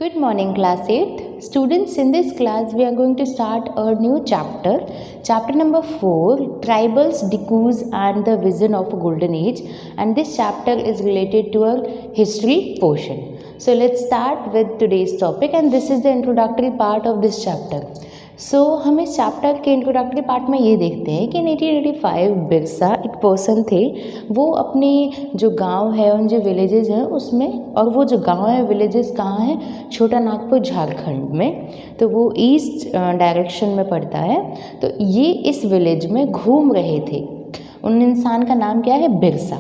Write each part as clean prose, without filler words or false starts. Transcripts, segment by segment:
Good morning, class 8th. Students, in this class we are going to start a new chapter. Chapter number 4, Tribals, Decus and the Vision of a Golden Age. And this chapter is related to a history portion. So let's start with today's topic, and this is the introductory part of this chapter. हम इस chapter के introductory part में ये देखते हैं कि 1885 बिरसा एक person थे। वो अपने जो गांव है, उन जो विलेजेस हैं उसमें, और वो जो गांव है विलेजेस कहाँ हैं, छोटा नागपुर झारखंड में। तो वो ईस्ट डायरेक्शन में पड़ता है। तो ये इस विलेज में घूम रहे थे। उन इंसान का नाम क्या है, बिरसा।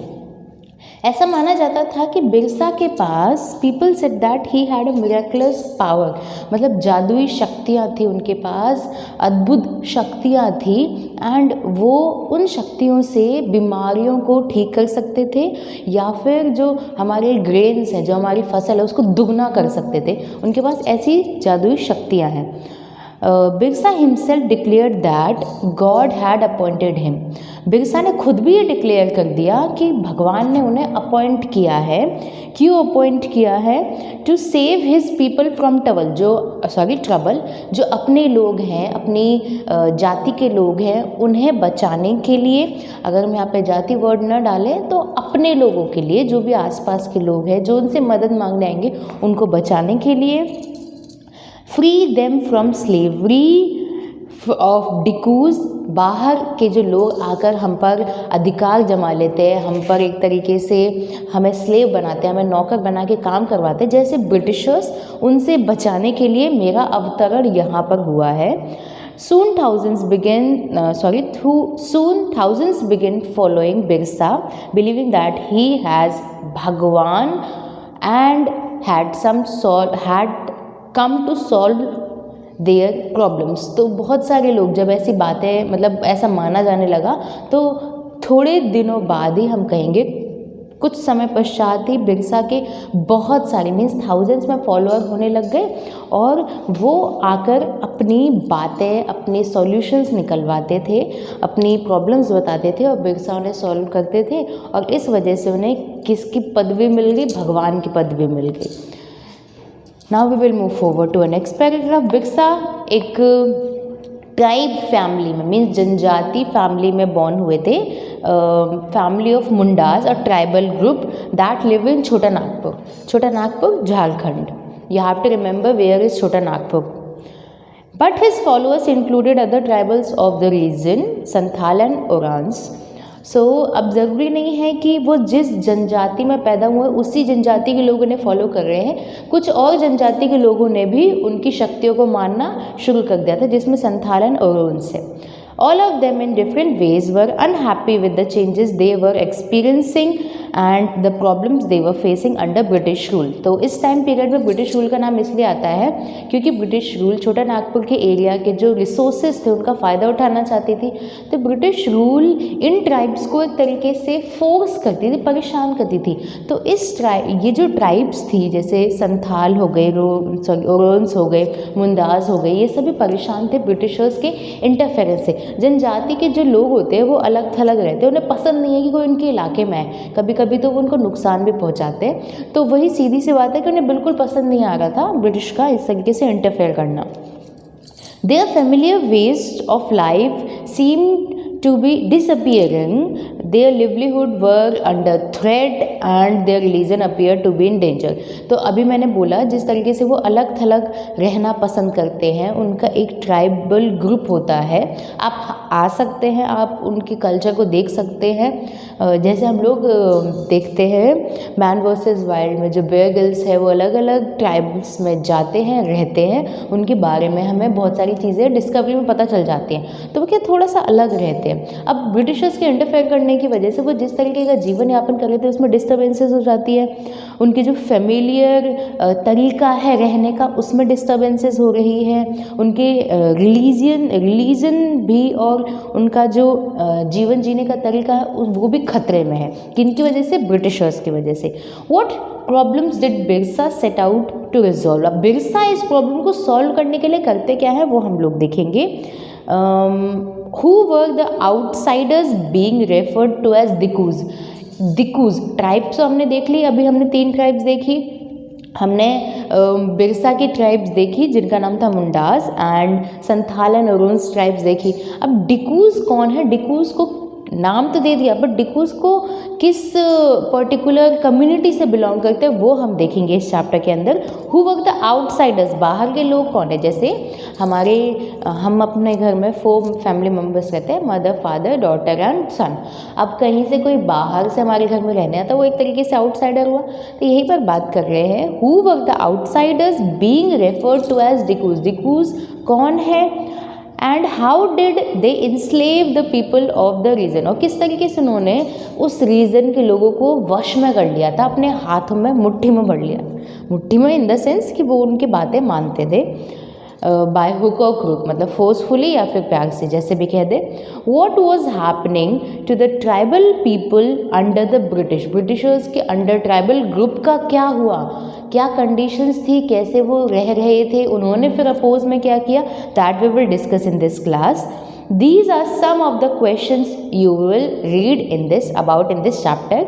ऐसा माना जाता था कि बिरसा के पास, people said that he had a miraculous power, मतलब जादुई शक्तियाँ थी उनके पास, अद्भुत शक्तियाँ थी। एंड वो उन शक्तियों से बीमारियों को ठीक कर सकते थे, या फिर जो हमारे ग्रेन्स हैं, जो हमारी फसल है, उसको दुगना कर सकते थे। उनके पास ऐसी जादुई शक्तियाँ हैं। Birsa himself declared that God had appointed him. Birsa ने खुद भी ये डिक्लेयर कर दिया कि भगवान ने उन्हें अपॉइंट किया है। क्यों अपॉइंट किया है? To save his people from trouble, जो अपने लोग हैं, अपनी जाति के लोग हैं, उन्हें बचाने के लिए। अगर हम यहाँ पे जाति वर्ड न डालें तो अपने लोगों के लिए, जो भी आसपास के लोग हैं जो उनसे मदद मांगने आएंगे, उनको बचाने के लिए। Free them from slavery of dikus, बाहर के जो लोग आकर हम पर अधिकार जमा लेते हैं, हम पर एक तरीके से हमें स्लेव बनाते हैं, हमें नौकर बना के काम करवाते हैं, जैसे ब्रिटिशर्स, उनसे बचाने के लिए मेरा अवतरण यहाँ पर हुआ है। Soon thousands begin following Birsa, believing that he has Bhagwan and had come to solve their problems। तो बहुत सारे लोग, जब ऐसी बातें, मतलब ऐसा माना जाने लगा, तो थोड़े दिनों बाद ही, हम कहेंगे कुछ समय पश्चात ही, बिरसा के बहुत सारे मीन्स थाउजेंड्स में फॉलोअर होने लग गए, और वो आकर अपनी बातें, अपने सॉल्यूशंस निकलवाते थे, अपनी प्रॉब्लम्स बताते थे, और बिरसा उन्हें सॉल्व करते थे। और इस वजह से उन्हें किसकी पदवी मिल गई? भगवान की पदवी मिल गई। Now we will move forward to a next paragraph. Birsa एक ट्राइब फैमिली में, मीन्स जनजाति फैमिली में बॉर्न हुए थे। Family of Mundas, a tribal group that live in Chota Nagpur Jharkhand. You have to remember where is Chota Nagpur. But his followers included other tribals of the region, Santhal and Oraons. अब ज़रूरी नहीं है कि वो जिस जनजाति में पैदा हुए उसी जनजाति के लोग उन्हें फॉलो कर रहे हैं। कुछ और जनजाति के लोगों ने भी उनकी शक्तियों को मानना शुरू कर दिया था, जिसमें संथाल एंड ओरांस है। All of them in different ways were unhappy with the changes they were experiencing and the problems they were facing under British rule। तो इस टाइम पीरियड में ब्रिटिश रूल का नाम इसलिए आता है क्योंकि ब्रिटिश रूल छोटा नागपुर के एरिया के जो रिसोर्सेज थे उनका फ़ायदा उठाना चाहती थी। तो ब्रिटिश रूल इन ट्राइब्स को एक तरीके से फोर्स करती थी, परेशान करती थी। तो ये जो ट्राइब्स थी, जैसे संथाल हो गए, ओरांस हो गए, मुंडास हो गए, ये सभी परेशान थे ब्रिटिशर्स के इंटरफेरेंस से। जनजाति के जो लोग होते हैं वो अलग थलग रहते हैं, उन्हें पसंद नहीं है कि कोई उनके इलाके में आए, कभी कभी तो वो उनको नुकसान भी पहुंचाते हैं। तो वही सीधी सी बात है कि उन्हें बिल्कुल पसंद नहीं आ रहा था ब्रिटिश का इस तरीके से इंटरफेयर करना। Their familiar ways of life seemed to be disappearing, their livelihood were under threat and their religion appeared to be in danger। तो अभी मैंने बोला जिस तरीके से वो अलग थलग रहना पसंद करते हैं, उनका एक ट्राइबल ग्रुप होता है। आप आ सकते हैं, आप उनके कल्चर को देख सकते हैं, जैसे हम लोग देखते हैं मैन वर्सेस वाइल्ड में जो बेयर ग्रिल्स है, वो अलग अलग ट्राइब्स में जाते हैं, रहते हैं, उनके बारे में हमें बहुत सारी चीज़ें डिस्कवरी में पता चल जाती हैं। तो वो क्या थोड़ा सा अलग रहते हैं। अब ब्रिटिशर्स के इंटरफेयर करने की वजह से वो जिस तरीके का जीवन यापन कर रहे थे उसमें डिस्टर्बेंसेस हो जाती है। उनकी जो फेमिलियर तरीका है रहने का, उसमें डिस्टर्बेंसेस हो रही है। उनके रिलीजन भी और उनका जो जीवन जीने का तरीका है वो भी खतरे में है। किनकी वजह से? ब्रिटिशर्स की वजह से। What problems did Birsa set out to resolve? अब बिरसा इस प्रॉब्लम को सॉल्व करने के लिए करते क्या है वो हम लोग देखेंगे। Who were the outsiders being referred to as Decus? Tribes तो हमने देख ली, अभी हमने 3 ट्राइब्स देखी। हमने बिरसा की ट्राइब्स देखी जिनका नाम था Mundas, and Santhal and Oraons tribes देखी। अब डिकूज कौन है, डिकूज को नाम तो दे दिया, बट डिकूज को किस पर्टिकुलर कम्युनिटी से बिलोंग करते हैं वो हम देखेंगे इस चैप्टर के अंदर। हु वर द आउटसाइडर्स, बाहर के लोग कौन है। जैसे हम अपने घर में 4 फैमिली मेम्बर्स रहते हैं, मदर, फादर, डॉटर एंड सन। अब कहीं से कोई बाहर से हमारे घर में रहने आता, वो एक तरीके से आउटसाइडर हुआ। तो यहीं पर बात कर रहे हैं, who were the outsiders being referred to as dikus. Dikus कौन है and how did they enslave the people of the region, और किस तरीके से उन्होंने उस रीजन के लोगों को वश में कर लिया था, अपने हाथों में मुट्ठी में भर लिया। मुट्ठी में इन द सेंस कि वो उनकी बातें मानते थे, बाय हुक और क्रूक, मतलब फोर्सफुली या फिर प्यार से, जैसे भी कह दे। What was happening to the tribal people under the Britishers के अंडर ट्राइबल ग्रुप का क्या हुआ, क्या कंडीशंस थी, कैसे वो रह रहे थे, उन्होंने फिर अपोज में क्या किया, that we will discuss in this class. These are some of the questions you will read in this chapter.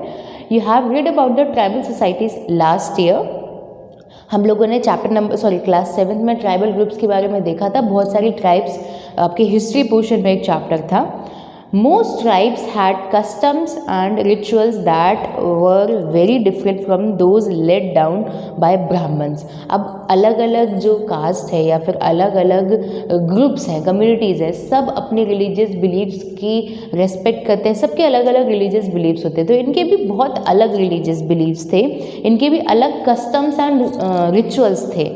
You have read about the tribal societies last year. हम लोगों ने क्लास 7 में ट्राइबल ग्रुप्स के बारे में देखा था। बहुत सारी ट्राइब्स आपके हिस्ट्री पोर्शन में एक चैप्टर था। Most tribes had customs and rituals that were very different from those laid down by Brahmins. अब अलग अलग जो कास्ट है या फिर अलग अलग ग्रुप्स हैं, कम्युनिटीज़ हैं, सब अपने रिलीजियस बिलीव्स की रेस्पेक्ट करते हैं। सबके अलग अलग रिलीजियस बिलीव्स होते हैं, तो इनके भी बहुत अलग रिलीजियस बिलीव्स थे, इनके भी अलग कस्टम्स एंड रिचुअल्स थे।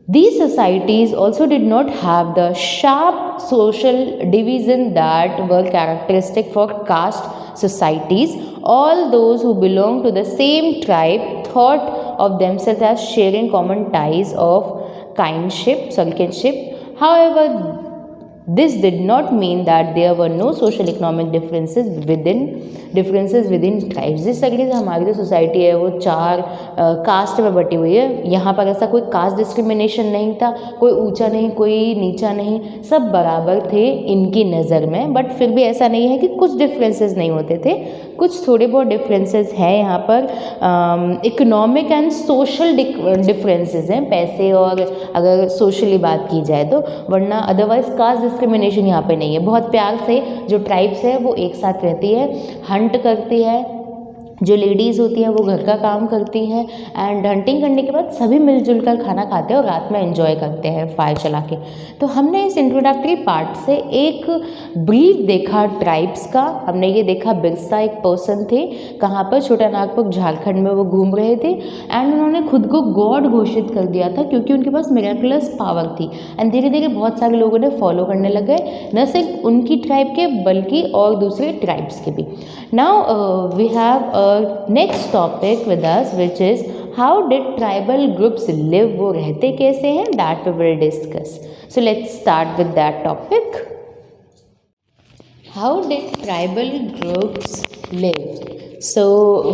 These societies also did not have the sharp social division that were characteristic for caste societies. All those who belonged to the same tribe thought of themselves as sharing common ties of kinship. However, this did not mean that there were no social economic differences within tribes. जिस तरीके से हमारी जो society है वो 4 cast में बटी हुई है, यहाँ पर ऐसा कोई कास्ट डिस्क्रिमिनेशन नहीं था, कोई ऊंचा नहीं, कोई नीचा नहीं, सब बराबर थे इनकी नज़र में। बट फिर भी ऐसा नहीं है कि कुछ डिफरेंसेस नहीं होते थे, कुछ थोड़े बहुत डिफरेंसेस हैं यहाँ पर। इकोनॉमिक एंड सोशल डिफरेंसेस हैं, पैसे और अगर सोशली बात की जाए तो, वरना अदरवाइज कास्ट डिस्क्रिमिनेशन यहाँ पे नहीं है। बहुत प्यार से जो ट्राइब्स है वो एक साथ रहती है, हंट करती है, जो लेडीज़ होती हैं वो घर का काम करती हैं, एंड हंटिंग करने के बाद सभी मिलजुल कर खाना खाते हैं और रात में एंजॉय करते हैं फायर चला के। तो हमने इस इंट्रोडक्टरी पार्ट से एक ब्रीफ देखा ट्राइब्स का। हमने ये देखा बिरसा एक पर्सन थे, कहाँ पर, छोटा नागपुर झारखंड में वो घूम रहे थे, एंड उन्होंने खुद को गॉड घोषित कर दिया था क्योंकि उनके पास मिरेकुलस पावर थी। एंड धीरे धीरे बहुत सारे लोगों ने फॉलो करने लग गए, न सिर्फ उनकी ट्राइब के बल्कि और दूसरे ट्राइब्स के भी। Now we have next topic with us, which is how did tribal groups live, वो रहते कैसे हैं, that we will discuss. So let's start with that topic. How did tribal groups live? So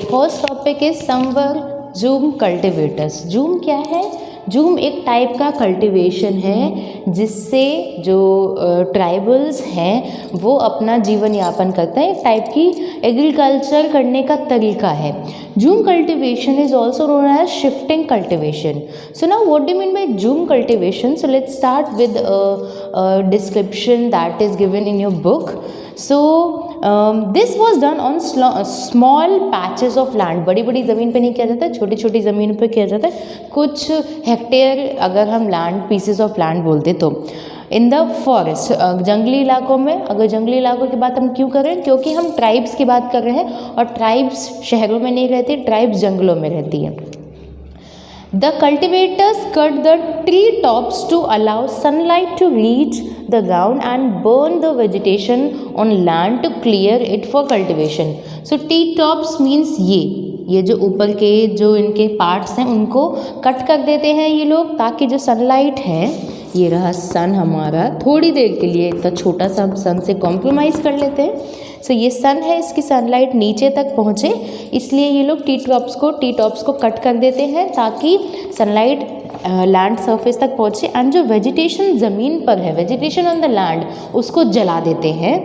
first topic is some were zoom cultivators. Zoom क्या है? Zoom एक type का cultivation है जिससे जो ट्राइबल्स हैं वो अपना जीवन यापन करते हैं, एक टाइप की एग्रीकल्चर करने का तरीका है। Jhum cultivation is also known as shifting cultivation. So now what do mean by jhum cultivation? So let's start with description that is given in your book. So this was done on small patches of land. बड़ी बड़ी ज़मीन पे नहीं किया जाता, छोटी छोटी ज़मीन पे किया जाता है। कुछ हेक्टेयर अगर हम लैंड, पीसेस ऑफ लैंड बोलते तो इन द फॉरेस्ट, जंगली इलाकों में। अगर जंगली इलाकों की बात हम क्यों कर रहे हैं? क्योंकि हम ट्राइब्स की बात कर रहे हैं और ट्राइब्स शहरों में नहीं रहती, ट्राइब्स जंगलों में रहती है। The cultivators cut the tree tops to allow sunlight to reach the ground and burn the vegetation on land to clear it for cultivation. So tree tops means ये जो ऊपर के जो इनके पार्ट्स हैं उनको कट कर देते हैं ये लोग, ताकि जो सनलाइट है, ये रहा सन हमारा, थोड़ी देर के लिए इतना छोटा सा सन से कॉम्प्रोमाइज़ कर लेते हैं। सो ये सन है, इसकी सनलाइट नीचे तक पहुँचे, इसलिए ये लोग टी टॉप्स को कट कर देते हैं ताकि सनलाइट लैंड सरफेस तक पहुँचे एंड जो वेजिटेशन ज़मीन पर है, वेजिटेशन ऑन द लैंड, उसको जला देते हैं।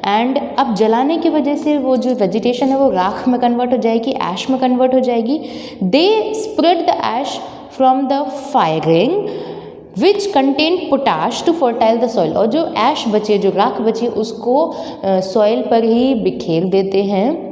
एंड अब जलाने की वजह से वो जो वेजिटेशन है वो राख में कन्वर्ट हो जाएगी, ऐश में कन्वर्ट हो जाएगी। They spread the ash from the firing which contain potash to fertile the soil, और जो ऐश बचे, जो राख बची, उसको सॉइल पर ही बिखेर देते हैं।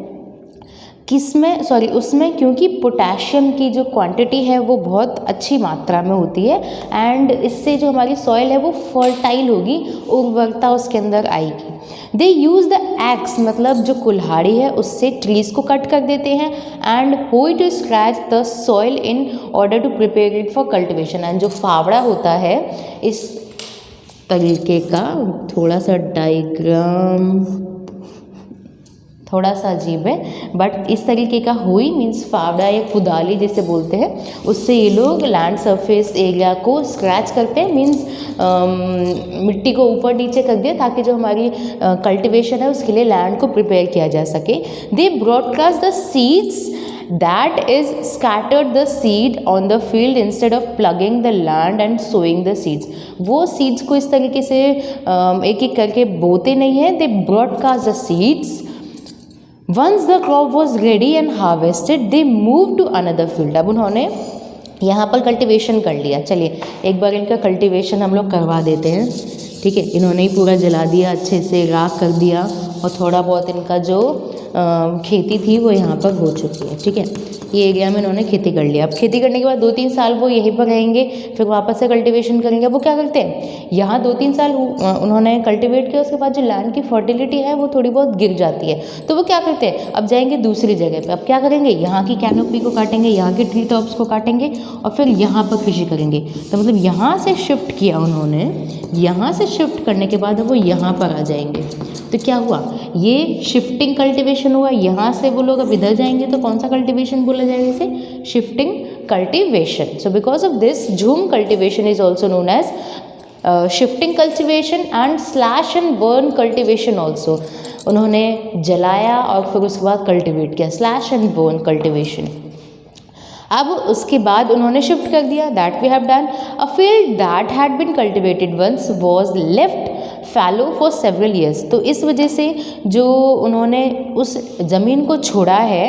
किसमें, सॉरी उसमें, क्योंकि पोटेशियम की जो क्वांटिटी है वो बहुत अच्छी मात्रा में होती है एंड इससे जो हमारी सॉइल है वो फर्टाइल होगी, उर्वरता उसके अंदर आएगी। दे यूज़ द एक्स, मतलब जो कुल्हाड़ी है उससे ट्रीज़ को कट कर देते हैं and hoe to scratch the soil in order to prepare it for cultivation. And जो फावड़ा होता है, इस तरीके का थोड़ा सा डायग्राम थोड़ा सा अजीब है, बट इस तरीके का हुई मीन्स फावड़ा या कुदाली जिसे बोलते हैं, उससे ये लोग लैंड सरफेस एरिया को स्क्रैच करते हैं, मीन्स मिट्टी को ऊपर नीचे कर दिया ताकि जो हमारी कल्टिवेशन है उसके लिए लैंड को प्रिपेयर किया जा सके। They broadcast the seeds that is scattered the seed on the field instead of plugging the land and sowing the seeds। वो seeds को इस तरीके से एक एक करके बोते नहीं हैं, they broadcast the seeds। Once the crop was ready and harvested, they moved to another field। अब उन्होंने यहाँ पर कल्टिवेशन कर लिया। चलिए एक बार इनका कल्टिवेशन हम लोग करवा देते हैं, ठीक है। इन्होंने ही पूरा जला दिया, अच्छे से राख कर दिया और थोड़ा बहुत इनका जो खेती थी वो यहाँ पर हो चुकी है, ठीक है। ये एरिया में इन्होंने खेती कर लिया। अब खेती करने के बाद 2-3 साल वो यहीं पर रहेंगे, फिर वापस से कल्टीवेशन करेंगे। वो क्या करते हैं, यहाँ 2-3 साल उन्होंने कल्टीवेट किया, उसके बाद जो लैंड की फर्टिलिटी है वो थोड़ी बहुत गिर जाती है, तो वो क्या करते हैं, अब जाएंगे दूसरी जगह पे। अब क्या करेंगे, यहाँ की कैनोपी को काटेंगे, यहाँ के ट्री टॉप्स को काटेंगे और फिर यहाँ पर कृषि करेंगे। तो मतलब यहाँ से शिफ्ट किया उन्होंने, यहाँ से शिफ्ट करने के बाद वो यहाँ पर आ जाएंगे। तो क्या हुआ, ये शिफ्टिंग कल्टीवेशन हुआ। यहाँ से वो लोग अब इधर जाएंगे तो कौन सा कल्टीवेशन बोला जाएगा, इसे shifting cultivation. So because of this jhum cultivation is also known as shifting cultivation and slash and burn cultivation also. उन्होंने जलाया और फिर उसके बाद कल्टीवेट किया, स्लैश एंड बर्न कल्टीवेशन। अब उसके बाद उन्होंने शिफ्ट कर दिया, that we have done. A field that had been cultivated once was left fallow for several years. तो इस वजह से जो उन्होंने उस ज़मीन को छोड़ा है,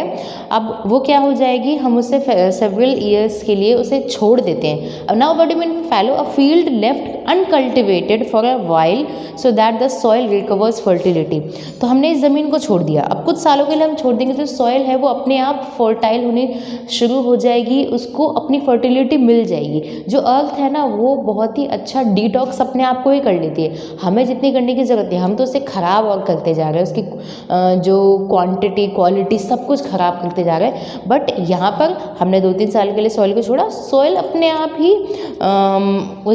अब वो क्या हो जाएगी, हम उसे सेवरल ईयर्स के लिए उसे छोड़ देते हैं। अब now what do mean fallow, a field left uncultivated for a while so that the soil recovers fertility. तो हमने इस ज़मीन को छोड़ दिया, अब कुछ सालों के लिए हम छोड़ देंगे तो सॉइल है वो अपने आप फर्टाइल होने शुरू हो जाएगी, उसको अपनी फर्टिलिटी मिल जाएगी। जो अर्थ है ना वो बहुत ही अच्छा डिटॉक्स अपने आप को ही कर लेती है, हमें जितनी करने की ज़रूरत नहीं, हम तो उसे ख़राब और करते जा रहे हैं, उसकी जो क्वांटिटी क्वालिटी सब कुछ ख़राब करते जा रहे हैं। बट यहाँ पर हमने 2-3 साल के लिए सॉइल को छोड़ा, सॉइल अपने आप ही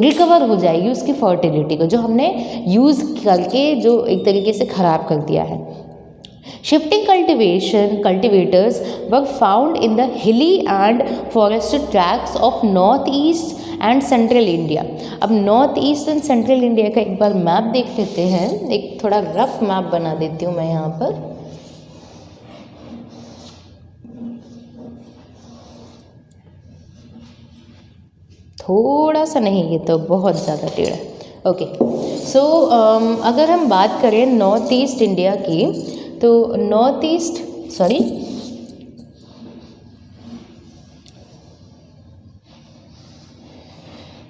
रिकवर हो जाएगी उसकी फर्टिलिटी को, जो हमने यूज़ करके जो एक तरीके से ख़राब कर दिया है। Shifting cultivators were found in the hilly and forested tracts of northeast and central India। अब north east and central India का एक बार मैप देख लेते हैं, एक थोड़ा रफ मैप बना देती हूँ मैं यहाँ पर। थोड़ा सा नहीं, ये तो बहुत ज़्यादा टेढ़ा है। ओके, सो अगर हम बात करें नॉर्थ ईस्ट इंडिया की, तो नॉर्थ ईस्ट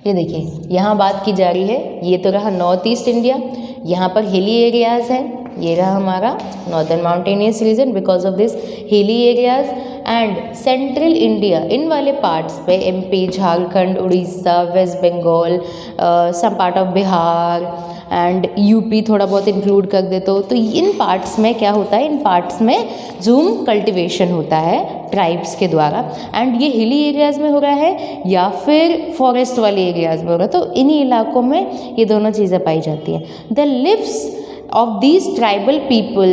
ये देखिए यहाँ बात की जा रही है, ये तो रहा नॉर्थ ईस्ट इंडिया, यहाँ पर हिली एरियाज़ हैं, ये रहा हमारा northern mountainous region. Because of this hilly areas and central India, इन वाले पार्ट्स पे MP, Jharkhand, Orissa, west Bengal, some part of Bihar and UP थोड़ा बहुत इंक्लूड कर दे तो इन पार्ट्स में क्या होता है, इन पार्ट्स में जूम कल्टीवेशन होता है ट्राइब्स के द्वारा। एंड ये हिली एरियाज़ में हो रहा है या फिर फॉरेस्ट वाले एरियाज़ में हो रहा है, तो इन्हीं इलाकों में ये दोनों चीज़ें पाई जाती हैं। The leaves of these tribal people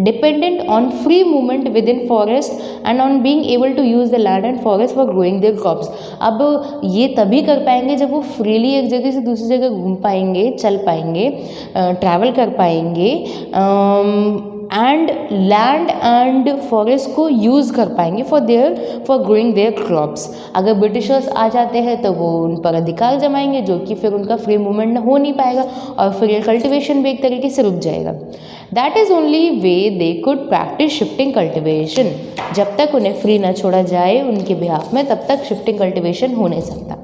dependent on free movement within forest and on being able to use the land and forest for growing their crops। अब ये तभी कर पाएंगे जब वो फ्रीली एक जगह से दूसरी जगह घूम पाएंगे, चल पाएंगे, ट्रैवल कर पाएंगे एंड लैंड एंड फॉरेस्ट को यूज़ कर पाएंगे फॉर ग्रोइंग देयर क्रॉप्स। अगर ब्रिटिशर्स आ जाते हैं तो वो उन पर अधिकार जमाएंगे, जो कि फिर उनका फ्री मूवमेंट हो नहीं पाएगा और फिर ये कल्टिवेशन भी एक तरीके से रुक जाएगा। That is only way they could practice shifting cultivation. जब तक उन्हें फ्री ना छोड़ा जाए उनके बिहाफ में, तब तक शिफ्टिंग कल्टिवेशन हो नहीं सकता।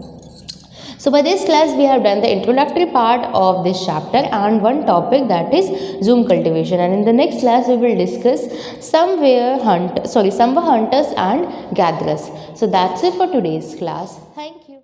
So by this class we have done the introductory part of this chapter and one topic, that is zoom cultivation, and in the next class we will discuss summer hunters and gatherers. So that's it for today's class. Thank you.